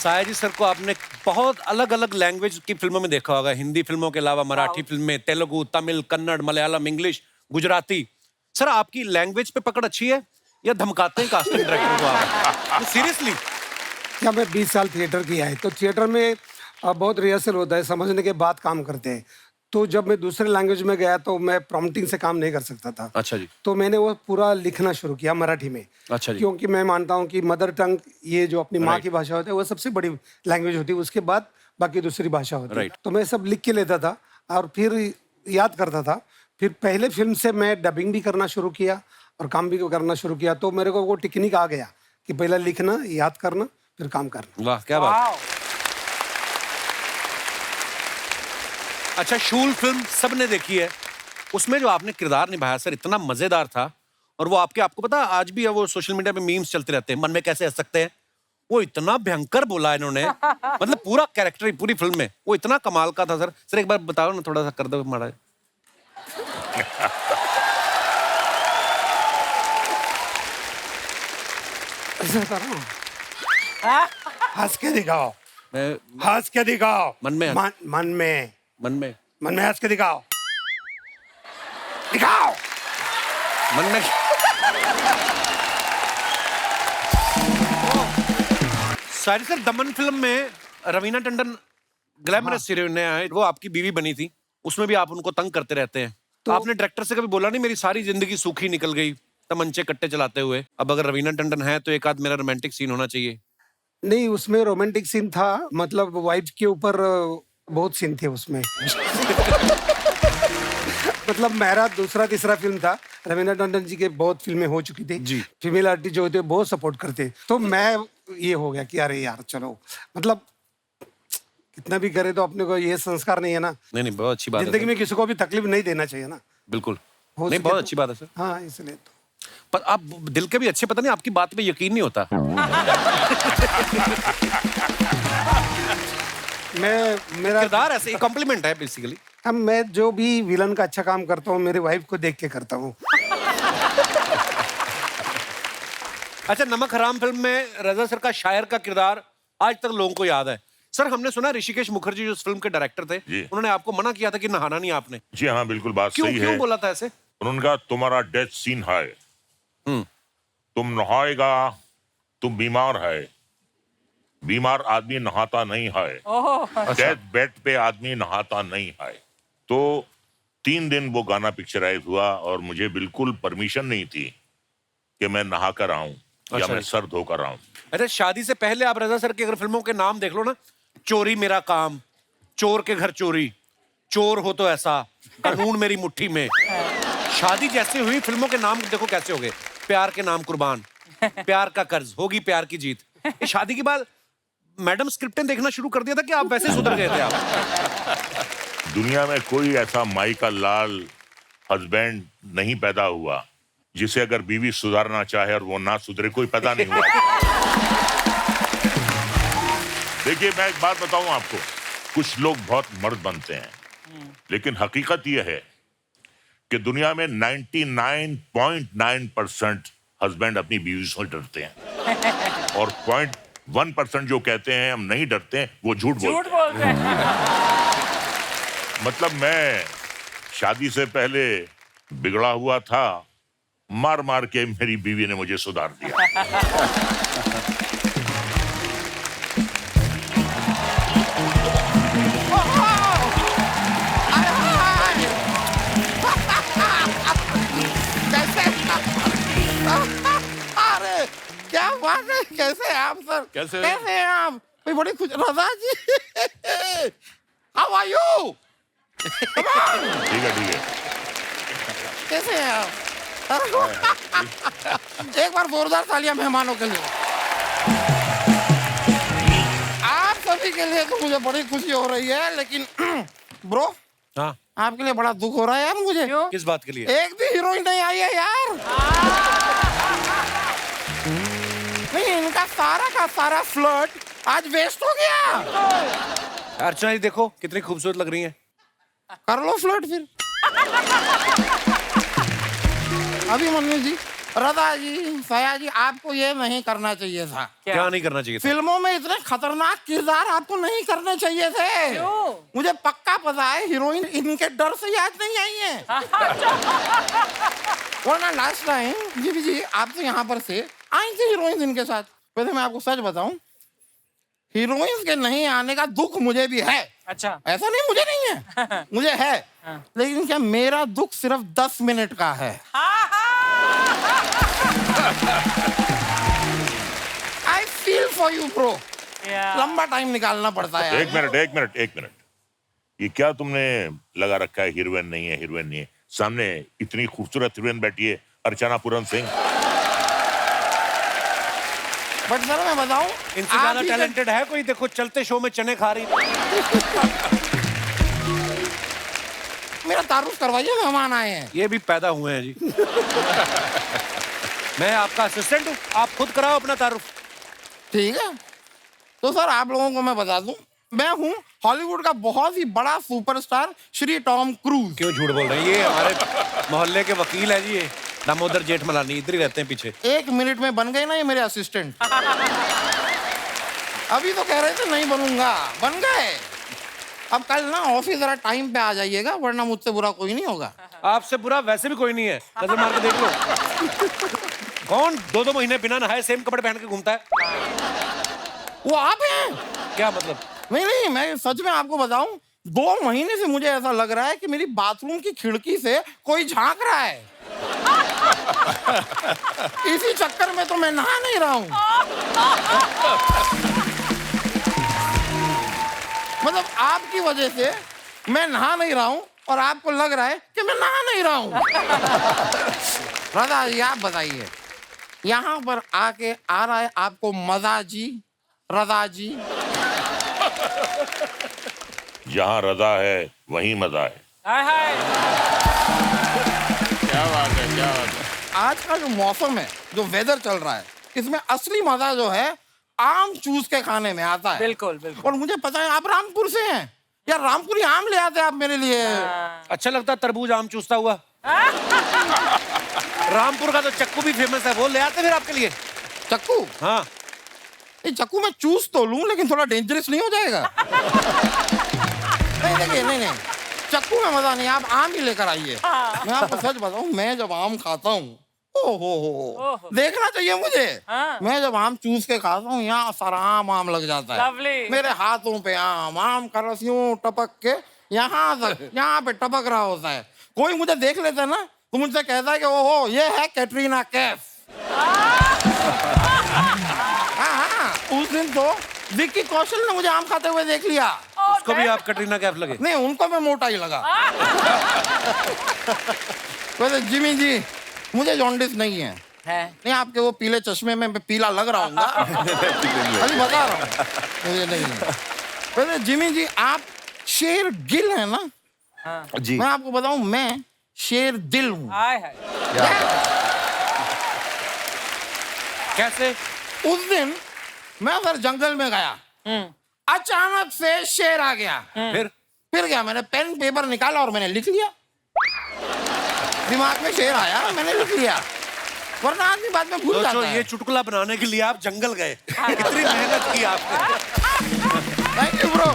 साया जी सर को आपने बहुत अलग अलग लैंग्वेज की फिल्मों में देखा होगा, हिंदी फिल्मों के अलावा मराठी फिल्में, तेलुगु, तमिल, कन्नड़, मलयालम, इंग्लिश, गुजराती। सर आपकी लैंग्वेज पे पकड़ अच्छी है या धमकाते हैं कास्टिंग डायरेक्टर को आप? सीरियसली? क्या मैं 20 साल थिएटर किया है, तो थिएटर में बहुत रिहर्सल होता है, समझने के बाद काम करते हैं। तो जब मैं दूसरे लैंग्वेज में गया तो मैं प्रॉम्प्टिंग से काम नहीं कर सकता था। अच्छा जी। तो मैंने वो पूरा लिखना शुरू किया मराठी में। अच्छा जी। क्योंकि मैं मानता हूँ कि मदर टंग, ये जो अपनी माँ की भाषा होती है, वो सबसे बड़ी लैंग्वेज होती है, उसके बाद बाकी दूसरी भाषा होती है। तो मैं सब लिख के लेता था और फिर याद करता था। फिर पहले फिल्म से मैं डबिंग भी करना शुरू किया और काम भी करना शुरू किया। तो मेरे को वो टेक्निक आ गया कि पहले लिखना, याद करना, फिर काम करना। वाह क्या बात। अच्छा, शूल फिल्म सबने देखी है, उसमें जो आपने किरदार निभाया सर इतना मजेदार था। और वो आपको पता आज भी है, वो सोशल मीडिया पे मीम्स चलते रहते हैं, मन में कैसे हंस सकते हैं। वो इतना भयंकर बोला इन्होंने, मतलब पूरा कैरेक्टर पूरी फिल्म में वो इतना कमाल का था सर। सर एक बार बताओ ना, थोड़ा सा कर दो माड़ा। ऐसा बता रहा हूँ, हंस के दिखाओ, हंस के दिखाओ, मन में मन में मन में मन में हंस के दिखाओ, दिखाओ मन में। सारी सर दमन फिल्म में रवीना टंडन ग्लैमरस हीरोइन है, वो आपकी बीवी बनी थी, उसमें भी आप उनको तंग करते रहते हैं। तो आपने डायरेक्टर से कभी बोला नहीं मेरी सारी जिंदगी सूखी निकल गई तमंचे कट्टे चलाते हुए, अब अगर रवीना टंडन है तो एक आध मेरा रोमांटिक सीन होना चाहिए? नहीं, उसमें रोमांटिक सीन था, मतलब वाइफ के ऊपर बहुत सीन थे उसमें। मतलब मेरा दूसरा तीसरा फिल्म था, रवीना टंडन जी के बहुत फिल्में हो चुकी थी जी। फीमेल आर्टिस्ट जो होते बहुत सपोर्ट करते, तो मैं ये हो गया कि अरे यार चलो, मतलब कितना भी करे तो अपने को ये संस्कार नहीं है ना। नहीं नहीं, बहुत अच्छी बात है। जिंदगी में किसी को भी तकलीफ नहीं देना चाहिए ना। बिल्कुल नहीं, बहुत अच्छी बात है सर। हाँ, इसलिए तो। पर आप दिल के भी अच्छे, पता नहीं आपकी बात पे यकीन नहीं होता। मेरा किरदार ऐसे कॉम्प्लीमेंट है बेसिकली। अब मैं जो भी विलन का अच्छा काम करता हूँ मेरी वाइफ को देख के करता हूँ। अच्छा, नमक हराम फिल्म में रजा सर का शायर का किरदार आज तक लोगों को याद है। सर हमने सुना ऋषिकेश मुखर्जी जो उस फिल्म के डायरेक्टर थे, उन्होंने आपको मना किया था कि नहाना नहीं आपने। जी हाँ, बिल्कुल बात सही है। क्यों बोला था ऐसे? उन्होंने कहा तुम्हारा डेथ सीन है, तुम नहाएगा, तुम बीमार है, बीमार आदमी नहाता नहीं है, डेथ बेड पे आदमी नहाता नहीं है। तो 3 दिन वो गाना पिक्चराइज हुआ और मुझे बिल्कुल परमिशन नहीं थी कि मैं नहा कर आऊं या मैं सर धोकर आऊं। अरे शादी से पहले आप रजा सर की अगर फिल्मों के नाम देख लो ना, चोरी मेरा काम, चोर के घर चोरी, चोर हो तो ऐसा, कानून मेरी मुट्ठी में। शादी जैसे हुई फिल्मों के नाम देखो कैसे हो गए, प्यार के नाम कुर्बान, प्यार का कर्ज, होगी प्यार की जीत। ये शादी के बाद मैडम स्क्रिप्टें देखना शुरू कर दिया था कि आप वैसे सुधर गए थे आप? दुनिया में कोई ऐसा माई का लाल हस्बैंड नहीं पैदा हुआ जिसे अगर बीवी सुधारना चाहे और वो ना सुधरे, कोई पैदा नहीं हुआ। देखिए मैं एक बात बताऊं आपको, कुछ लोग बहुत मर्द बनते हैं, लेकिन हकीकत यह है कि दुनिया में 99.9% हस्बैंड अपनी बीवी से डरते हैं और 0.1% जो कहते हैं हम नहीं डरते, वो झूठ बोलते हैं। मतलब मैं शादी से पहले बिगड़ा हुआ था, मार मार के मेरी बीवी ने मुझे सुधार दिया। अरे क्या बात है, कैसे हैं आप सर? कैसे हैं आप? मैं बड़ी खुश। रजा जी, हाउ आर यू? ठीक है। कैसे हैं आप? एक बार जोरदार तालियां मेहमानों के लिए। आप सभी के लिए तो मुझे बड़ी खुशी हो रही है, लेकिन ब्रो, हाँ, आपके लिए बड़ा दुख हो रहा है यार मुझे। किस बात के लिए? एक भी हीरोइन नहीं आई है यार। नहीं, इनका सारा का सारा फ्लर्ट आज वेस्ट हो गया। अर्चना जी देखो कितनी खूबसूरत लग रही हैं। कर लो फ्लर्ट फिर। अभी मन्नू जी रदा जी, सया जी, आपको ये नहीं करना चाहिए था। क्या नहीं करना चाहिए था? फिल्मों में इतने खतरनाक किरदार आपको नहीं करने चाहिए थे। क्यों? मुझे पक्का पता है हीरोइन इनके डर से याद नहीं आई है। वरना लास्ट टाइम जी आप तो यहाँ पर से आई थी हीरोइन इनके साथ। वैसे मैं आपको सच बताऊं, हीरोइन के नहीं आने का दुख मुझे भी है। अच्छा। ऐसा नहीं मुझे नहीं है, मुझे है। लेकिन क्या मेरा दुख सिर्फ 10 मिनट का है। I feel for you bro. लंबा टाइम निकालना पड़ता है। एक मिनट। ये क्या तुमने लगा रखा है, हीरोइन नहीं है? सामने इतनी खूबसूरत हीरोइन बैठी है, अर्चना पूरन सिंह। बट सर मैं बताऊं, इनसे ज्यादा टैलेंटेड है कोई? देखो चलते शो में चने खा रही। मेरा तारुफ करवाइए, मेहमान आए हैं। ये भी पैदा हुए हैं जी। मैं आपका असिस्टेंट हूँ, आप खुद कराओ अपना तारुफ। ठीक है, तो सर आप लोगों को मैं बता दूं, मैं हूँ हॉलीवुड का बहुत ही बड़ा सुपरस्टार श्री टॉम क्रूज। क्यों झूठ बोल रहे हैं? ये हमारे मोहल्ले के वकील है जी, ये दामोदर जेठमलानी, इधर ही रहते हैं पीछे। 1 मिनट में बन गए ना ये मेरे असिस्टेंट। अभी तो कह रहे थे नहीं बनूंगा, बन गए। अब कल ना ऑफिस जरा टाइम पे आ जाइएगा, वरना मुझसे बुरा कोई नहीं होगा। आपसे बुरा वैसे भी कोई नहीं है, नजर मार के देख लो। कौन 2-2 महीने बिना नहाए सेम कपड़े पहन के घूमता है? वो आप हैं? क्या मतलब? नहीं, मैं सच में आपको बताऊं, 2 महीने से मुझे ऐसा लग रहा है कि मेरी बाथरूम की खिड़की से कोई झांक रहा है। इसी चक्कर में तो मैं नहा नहीं रहा हूं। मतलब आपकी वजह से मैं नहा नहीं रहा हूं और आपको लग रहा है कि मैं नहा नहीं रहा हूं। रजा जी आप बताइए, यहाँ पर आके आ रहा है आपको मजा जी? रजा जी, जहाँ रजा है वहीं मजा है। क्या बात है। आज का जो मौसम है, जो वेदर चल रहा है, इसमें असली मजा जो है आम चूस के खाने में आता है। बिल्कुल। और मुझे पता है आप रामपुर से हैं, यार रामपुरी आम ले आते आप मेरे लिए। अच्छा लगता है तरबूज आम चूसता हुआ? रामपुर का तो चक्कू भी फेमस है, वो ले आते फिर आपके लिए। चक्कू? हाँ। ये चक्कू मैं चूस तो लूं, लेकिन थोड़ा डेंजरस नहीं हो जाएगा? नहीं, चक्कू में मजा नहीं, आप आम ही लेकर आइए। मैं आपको सच बताऊं, मैं जब आम खाता हूँ, ओहो, देखना चाहिए मुझे। मैं जब आम चूस के खाता हूँ, यहाँ सारा आम लग जाता है। Lovely. मेरे हाथों पे आम का रस यूं टपक के यहाँ पे टपक रहा होता है। कोई मुझे देख लेता है ना, तो मुझसे कहता है कि ओहो ये है कैटरीना कैफ। हाँ, उस दिन तो विक्की कौशल ने मुझे आम खाते हुए देख लिया। उसको भी आप कटरीना कैफ लगे? नहीं, उनको मैं मोटा ही लगा। वैसे जिमी जी, मुझे जॉन्डिस नहीं है। नहीं, आपके वो पीले चश्मे में पीला लग रहा हूँ। अभी बता रहा हूँ, मुझे नहीं है। वैसे जिमी जी, आप शेर गिल है ना? जी। मैं आपको बताऊं, मैं शेर दिल हूँ। कैसे? उस दिन मैं अगर जंगल में गया, अचानक से शेर आ गया। फिर क्या, मैंने पेन पेपर निकाला और मैंने लिख लिया। दिमाग में शेर आया, मैंने लिख लिया, वरना आदमी बाद में भूल जाता है। ये चुटकुला बनाने के लिए आप जंगल गए, कितनी मेहनत की आपने। Thank you bro.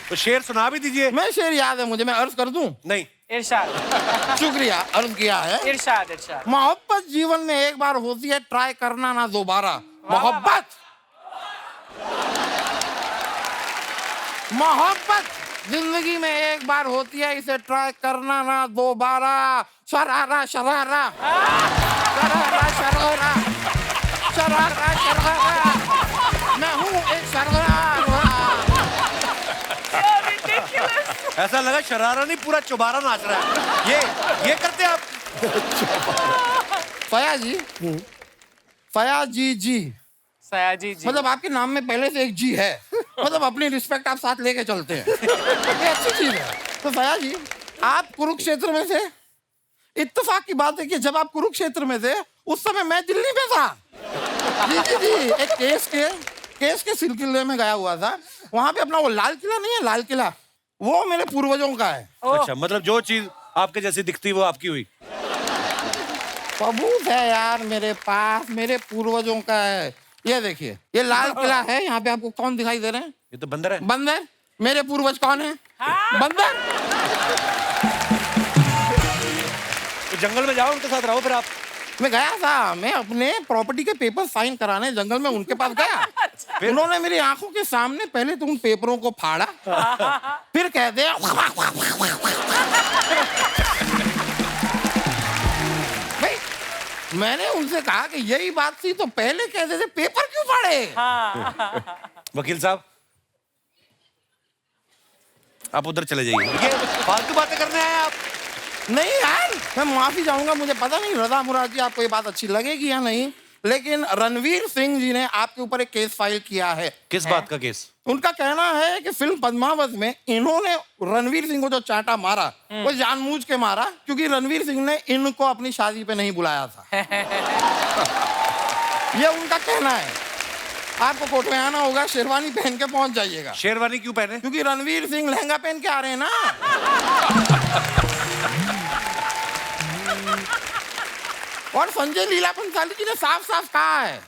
तो शेर सुना भी दीजिए। मैं शेर याद है मुझे, मैं अर्ज कर दूं? नहीं। इरशाद। शुक्रिया, अर्ज किया है। इरशाद। मोहब्बत जीवन में एक बार होती है, ट्राई करना ना दोबारा। मोहब्बत जिंदगी में एक बार होती है, इसे ट्राई करना ना दोबारा। शरारा शरारा शरारा शरारा शरारा शरारा, मैं हूँ एक शरारा। ऐसा लगा शरारा नहीं, पूरा चुबारा नाच रहा है। ये करते आप? फयाजी जी, सयाजी जी, मतलब आपके नाम में पहले से एक जी है, मतलब अपनी रिस्पेक्ट आप साथ लेके चलते हैं। ये अच्छी चीज है। तो फयाजी, आप कुरुक्षेत्र में थे। इत्तेफाक की बात है कि जब आप कुरुक्षेत्र में थे, उस समय मैं दिल्ली में था। जी, एक केस के सिलसिले में गया हुआ था। वहां पे अपना वो लाल किला नहीं है, लाल किला, वो मेरे पूर्वजों का है। अच्छा, मतलब जो चीज आपके जैसी दिखती वो आपकी हुई। सबूत है यार मेरे पास, मेरे पूर्वजों का है। ये देखिए, ये लाल किला है, यहाँ पे आपको कौन दिखाई दे रहे हैं? ये तो बंदर है। बंदर। मेरे पूर्वज कौन है? बंदर। तो जंगल में जाओ, उनके साथ रहो फिर आप। मैं गया था, मैं अपने प्रॉपर्टी के पेपर साइन कराने जंगल में उनके पास गया। उन्होंने मेरी आंखों के सामने पहले तो उन पेपरों को फाड़ा, फिर कहते हैं भाई, मैंने उनसे कहा कि यही बात थी तो पहले कहते थे पेपर क्यों फाड़े? वकील साहब, आप उधर चले जाइए, ये फालतू बातें करने आए आप। नहीं यार, मैं माफी चाहूंगा, मुझे पता नहीं रजा मुराद जी आपको ये बात अच्छी लगेगी या नहीं, लेकिन रणवीर सिंह जी ने आपके ऊपर एक केस फाइल किया है। किस बात का केस? उनका कहना है कि फिल्म पद्मावत में इन्होंने रणवीर सिंह को जो चांटा मारा वो जानबूझ के मारा, क्योंकि रणवीर सिंह ने इनको अपनी शादी पे नहीं बुलाया था। ये उनका कहना है। आपको कोर्ट में आना होगा, शेरवानी पहन के पहुंच जाइएगा। शेरवानी क्यों पहने? क्योंकि रणवीर सिंह लहंगा पहन के आ रहे हैं ना। और संजय लीला भंसाली जी ने साफ साफ कहा है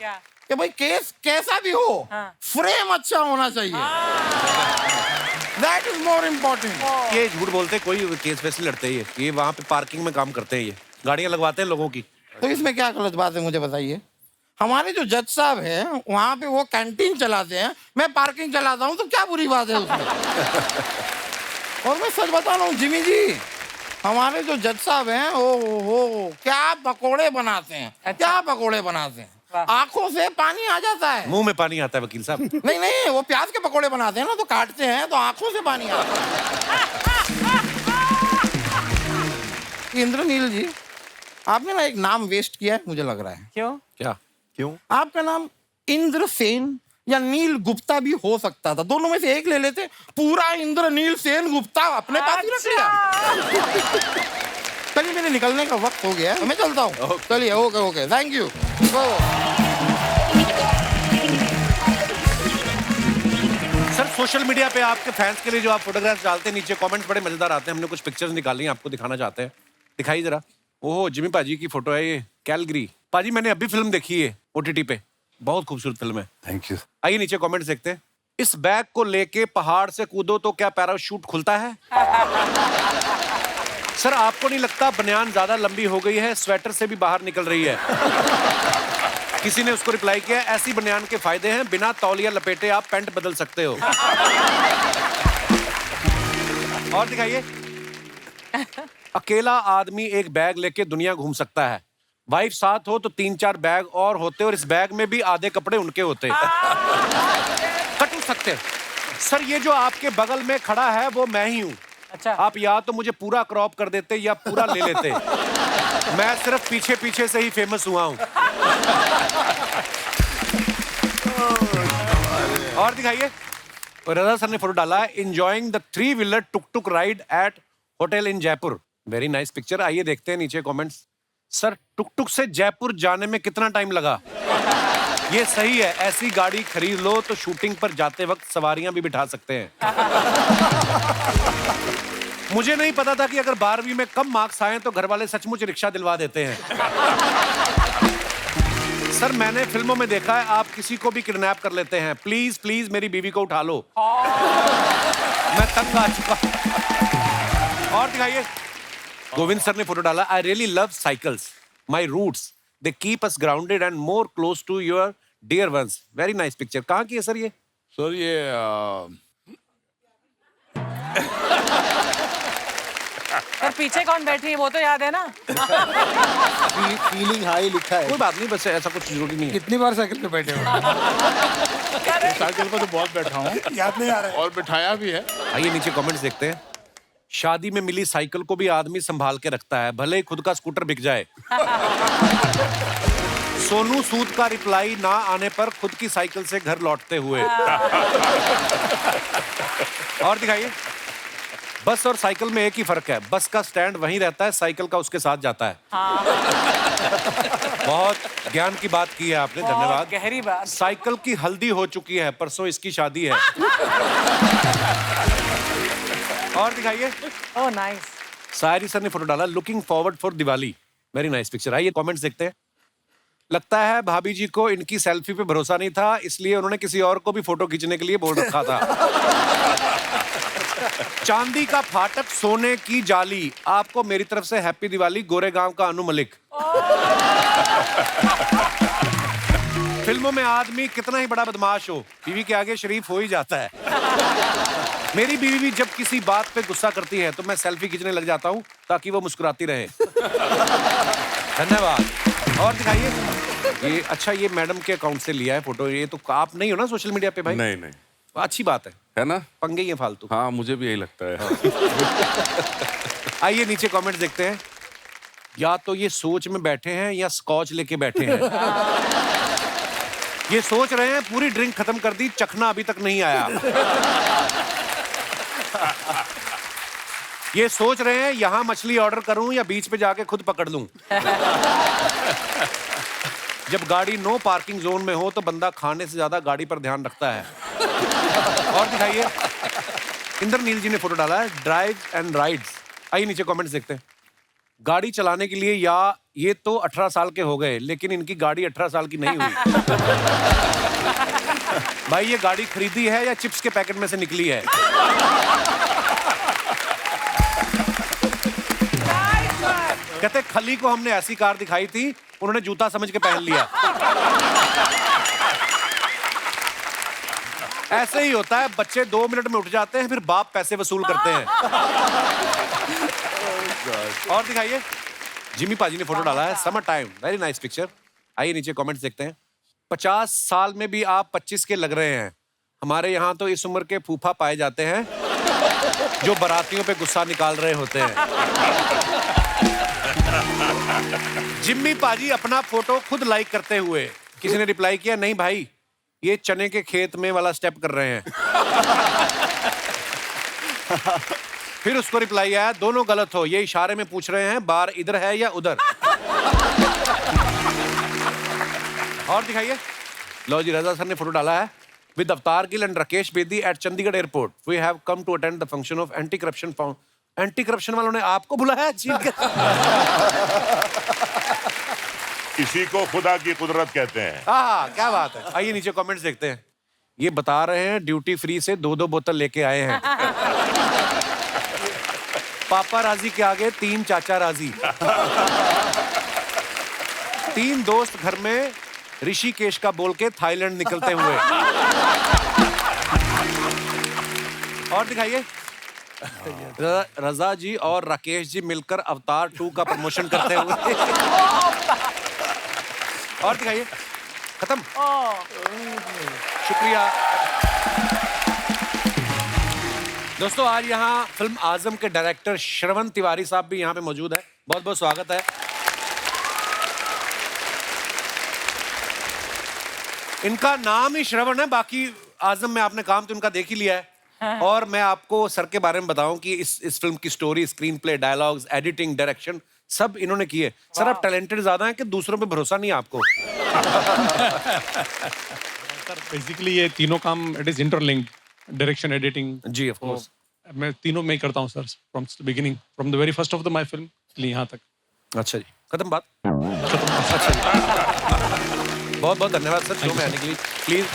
कि भाई केस कैसा भी हो, फ्रेम अच्छा होना चाहिए। That is more important. ये झूठ बोलते हैं, कोई केस वैसे लड़ते हैं ये वहाँ पे पार्किंग में काम करते हैं, ये गाड़ियाँ लगवाते हैं लोगों की। तो इसमें क्या गलत बात है मुझे बताइए? हमारे जो जज साहब हैं वहाँ पे वो कैंटीन चलाते हैं, मैं पार्किंग चलाता हूँ, तो क्या बुरी बात है उसमें? और मैं सच बता रहा हूँ जिमी जी, हमारे जो जज साहब हैं ओ क्या पकोड़े बनाते हैं। अच्छा। क्या पकोड़े बनाते हैं, आंखों से पानी आ जाता है। मुंह में पानी आता है वकील साहब। नहीं, वो प्याज के पकोड़े बनाते हैं ना, तो काटते हैं तो आंखों से पानी आता है। इंद्रनील जी, आपने ना एक नाम वेस्ट किया है मुझे लग रहा है। क्यों? क्या? क्यों? आपका नाम इंद्रसेन या नील गुप्ता भी हो सकता था, दोनों में से एक ले लेते, पूरा इंद्रनील सेन गुप्ता अपने पास ही रख लिया। चलिए, मेरे निकलने का वक्त हो गया, मैं चलता हूँ। चलिए, okay, thank you. Sir, social media पे आपके फैंस के लिए जो आप फोटोग्राफ्स डालते हैं, नीचे कमेंट्स बड़े मजेदार आते हैं। हमने कुछ पिक्चर्स निकाली हैं, आपको दिखाना चाहते हैं। दिखाइए जरा। ओह, जिमी पाजी की फोटो है ये, कैलगरी। पाजी, मैंने अभी फिल्म देखी है OTT पे, बहुत खूबसूरत फिल्म है। Thank you. आइए नीचे कमेंट्स देखते हैं। इस बैग को लेके पहाड़ से कूदो तो क्या पैराशूट खुलता है? सर, आपको नहीं लगता बनियान ज्यादा लंबी हो गई है, स्वेटर से भी बाहर निकल रही है? किसी ने उसको रिप्लाई किया, ऐसी बनियान के फायदे हैं, बिना तौलिया लपेटे आप पैंट बदल सकते हो। और दिखाइए। अकेला आदमी एक बैग लेके दुनिया घूम सकता है, वाइफ साथ हो तो 3-4 बैग और होते, और इस बैग में भी आधे कपड़े उनके होते। कट सकते। सर, ये जो आपके बगल में खड़ा है वो मैं ही हूँ। अच्छा। आप या तो मुझे पूरा क्रॉप कर देते या पूरा ले लेते। मैं सिर्फ पीछे पीछे से ही फेमस हुआ हूँ। और दिखाइए। रजा सर ने फोटो डाला है, enjoying the 3-wheeler tuk-tuk ride at hotel in Jaipur. Very nice picture. आइए देखते हैं नीचे कमेंट्स। सर, टुक-टुक से जयपुर जाने में कितना टाइम लगा? ये सही है, ऐसी गाड़ी खरीद लो तो शूटिंग पर जाते वक्त सवारियां भी बिठा सकते हैं। मुझे नहीं पता था कि अगर 12वीं में कम मार्क्स आए तो घर वाले सचमुच रिक्शा दिलवा देते हैं। सर, मैंने फिल्मों में देखा है आप किसी को भी किडनैप कर लेते हैं। प्लीज प्लीज मेरी बीवी को उठा लो, मैं तंग आ चुका। और दिखाइए। गोविंद सर ने फोटो डाला, I really love cycles, my roots, they keep us grounded and more close to your dear ones. Very nice picture. कहाँ की है सर ये? सर, ये सर, पीछे कौन बैठी है वो तो याद है ना? फीलिंग हाई लिखा है। कोई बात नहीं, बस ऐसा कुछ जरूरी नहीं है। कितनी बार साइकिल पे बैठे हो? साइकिल पर तो बहुत बैठा हूँ, याद नहीं आ रहा है। और बिठाया भी है। आइए नीचे कमेंट्स देखते हैं। शादी में मिली साइकिल को भी आदमी संभाल के रखता है, भले ही खुद का स्कूटर बिक जाए। सोनू सूद का रिप्लाई ना आने पर खुद की साइकिल से घर लौटते हुए। और दिखाइए। बस और साइकिल में एक ही फर्क है, बस का स्टैंड वहीं रहता है, साइकिल का उसके साथ जाता है। बहुत ज्ञान की बात की है आपने, धन्यवाद। गहरी बात। साइकिल की हल्दी हो चुकी है, परसों इसकी शादी है। और दिखाइए। Oh nice. सायरी सर ने फोटो डाला, looking forward for Diwali. Very nice picture. आइए कमेंट्स देखते हैं। लगता है भाभी जी को इनकी सेल्फी पे भरोसा नहीं था, इसलिए उन्होंने किसी और को भी फोटो खींचने के लिए बोल रखा था। चांदी का फाटक सोने की जाली, आपको मेरी तरफ से हैप्पी दिवाली। गोरेगांव का अनु मलिक। फिल्मों में आदमी कितना ही बड़ा बदमाश हो, बीवी के आगे शरीफ हो ही जाता है। मेरी बीवी भी जब किसी बात पे गुस्सा करती है तो मैं सेल्फी खींचने लग जाता हूँ ताकि वो मुस्कुराती रहे। धन्यवाद। और दिखाइए ये। अच्छा, ये मैडम के अकाउंट से लिया है फोटो। ये तो आप नहीं हो ना सोशल मीडिया पे भाई? नहीं नहीं, अच्छी बात है ना? पंगे ही हैं फालतू। हाँ, मुझे भी यही लगता है। आइए नीचे कमेंट्स देखते हैं। या तो ये सोच में बैठे हैं या स्कॉच लेके बैठे हैं। ये सोच रहे हैं पूरी ड्रिंक खत्म कर दी, चखना अभी तक नहीं आया। ये सोच रहे हैं यहां मछली ऑर्डर करूं या बीच पे जाके खुद पकड़ लूं। जब गाड़ी नो पार्किंग जोन में हो तो बंदा खाने से ज्यादा गाड़ी पर ध्यान रखता है। और दिखाइए, इंद्रनील जी ने फोटो डाला है, ड्राइव एंड राइड्स। आइए नीचे कमेंट्स देखते हैं। गाड़ी चलाने के लिए या ये तो 18 साल के हो गए, लेकिन इनकी गाड़ी 18 साल की नहीं हुई। भाई ये गाड़ी खरीदी है या चिप्स के पैकेट में से निकली है? कहते खली को हमने ऐसी कार दिखाई थी, उन्होंने जूता समझ के पहन लिया। ऐसे ही होता है, बच्चे 2 मिनट में उठ जाते हैं, फिर बाप पैसे वसूल करते हैं। और दिखाइए, जिमी पाजी ने फोटो डाला है, summer time. Very nice picture. आइए नीचे कमेंट्स देखते हैं। 50 साल में भी आप 25 के लग रहे हैं। हमारे यहाँ तो इस उम्र के फूफा पाए जाते हैं जो बारातियों पे गुस्सा निकाल रहे होते हैं। जिम्मी पाजी अपना फोटो खुद लाइक करते हुए। किसी ने रिप्लाई किया, नहीं भाई ये चने के खेत में वाला स्टेप कर रहे हैं। फिर उसको रिप्लाई आया, दोनों गलत हो, ये इशारे में पूछ रहे हैं बार इधर है या उधर। और दिखाइए, लो जी, रजा सर ने फोटो डाला है। With Avtar Gill and Rakesh Bedi at Chandigarh airport we have come to attend the function of anti corruption found. Anti corruption वालों ने आपको बुलाया? इसी को खुदा की कुदरत कहते हैं। हाँ, क्या बात है। आइए नीचे कमेंट्स देखते हैं। ये बता रहे हैं ड्यूटी फ्री से 2-2 बोतल लेके आए हैं। पापा राजी के आगे 3 चाचा राजी। 3 दोस्त घर में ऋषिकेश का बोल के थाईलैंड निकलते हुए। और दिखाइए, रजा जी और राकेश जी मिलकर अवतार 2 का प्रमोशन करते हुए। और दिखाइए, खत्म। शुक्रिया दोस्तों। आज यहाँ फिल्म आजम के डायरेक्टर श्रवण तिवारी साहब भी यहाँ पे मौजूद है। बहुत बहुत स्वागत है। इनका नाम ही श्रवण है, बाकी आजम में आपने काम तो इनका देख ही लिया है। और मैं आपको सर के बारे में बताऊं कि इस फिल्म की story, screen play, dialogues, editing, direction सब इन्होंने किए। सर आप टैलेंटेड ज्यादा हैं कि दूसरों पे भरोसा नहीं है आपको? सर बेसिकली ये तीनों काम it is interlinked, direction, editing. जी ऑफ कोर्स। मैं तीनों में ही करता हूँ sir, from the beginning, from the very first of the my film यहाँ तक। अच्छा जी, खत्म बात। अच्छा जी। बहुत बहुत धन्यवाद सर शो में आने के लिए। प्लीज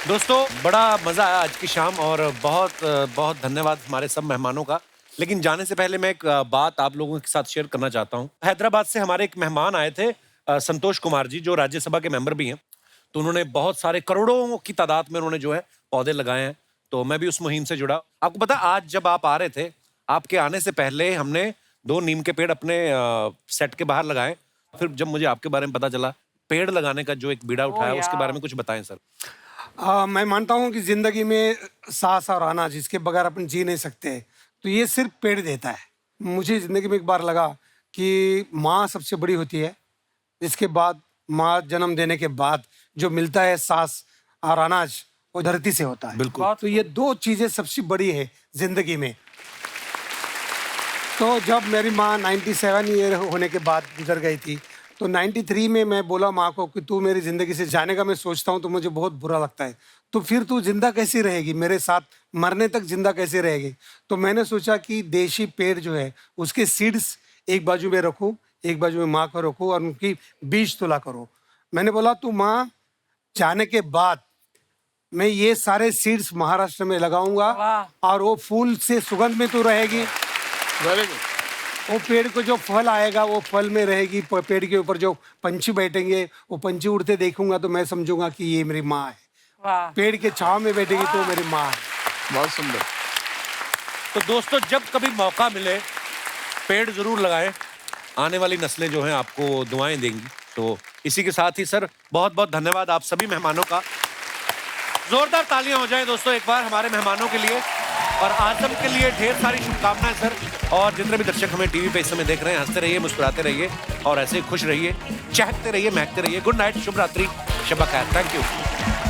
दोस्तों, बड़ा मजा आया आज की शाम और बहुत बहुत धन्यवाद हमारे सब मेहमानों का। लेकिन जाने से पहले मैं एक बात आप लोगों के साथ शेयर करना चाहता हूँ। हैदराबाद से हमारे एक मेहमान आए थे, संतोष कुमार जी, जो राज्यसभा के मेंबर भी हैं। तो उन्होंने बहुत सारे, करोड़ों की तादाद में उन्होंने जो है पौधे लगाए हैं। तो मैं भी उस मुहिम से जुड़ा। आपको पता, आज जब आप आ रहे थे, आपके आने से पहले हमने 2 नीम के पेड़ अपने सेट के बाहर लगाए। फिर जब मुझे आपके बारे में पता चला, पेड़ लगाने का जो एक बीड़ा उठाया, उसके बारे में कुछ बताएं सर। मैं मानता हूँ कि जिंदगी में सांस और आना, जिसके बगैर अपन जी नहीं सकते, तो ये सिर्फ पेड़ देता है। मुझे जिंदगी में एक बार लगा कि माँ सबसे बड़ी होती है, इसके बाद माँ जन्म देने के बाद जो मिलता है सांस और अनाज, वो धरती से होता है। बिल्कुल। तो ये 2 चीजें सबसे बड़ी है जिंदगी में। तो जब मेरी माँ 97 ईयर होने के बाद गुजर गई थी, तो 93 में मैं बोला माँ को कि तू मेरी ज़िंदगी से जाने का मैं सोचता हूँ तो मुझे बहुत बुरा लगता है, तो फिर तू जिंदा कैसी रहेगी, मेरे साथ मरने तक जिंदा कैसे रहेगी। तो मैंने सोचा कि देशी पेड़ जो है उसके सीड्स एक बाजू में रखो, एक बाजू में माँ को रखो और उनकी बीज तुला करो। मैंने बोला तू माँ जाने के बाद मैं ये सारे सीड्स महाराष्ट्र में लगाऊंगा और वो फूल से सुगंध में तू रहेगी। Very good. वो पेड़ को जो फल आएगा वो फल में रहेगी, पेड़ के ऊपर जो पंछी बैठेंगे वो पंछी उड़ते देखूंगा तो मैं समझूंगा कि ये मेरी माँ है। वाह। पेड़ के छांव में बैठेगी तो मेरी माँ है। बहुत सुंदर। तो दोस्तों जब कभी मौका मिले पेड़ जरूर लगाएं, आने वाली नस्लें जो हैं आपको दुआएं देंगी। तो इसी के साथ ही सर बहुत बहुत धन्यवाद आप सभी मेहमानों का। जोरदार तालियां हो जाएं दोस्तों एक बार हमारे मेहमानों के लिए और आजम के लिए ढेर सारी शुभकामनाएं सर। और जितने भी दर्शक हमें टीवी पे इस समय देख रहे हैं, हंसते रहिए, मुस्कुराते रहिए और ऐसे ही खुश रहिए, चहकते रहिए, महकते रहिए। गुड नाइट, शुभ रात्रि, शब खैर। Thank you.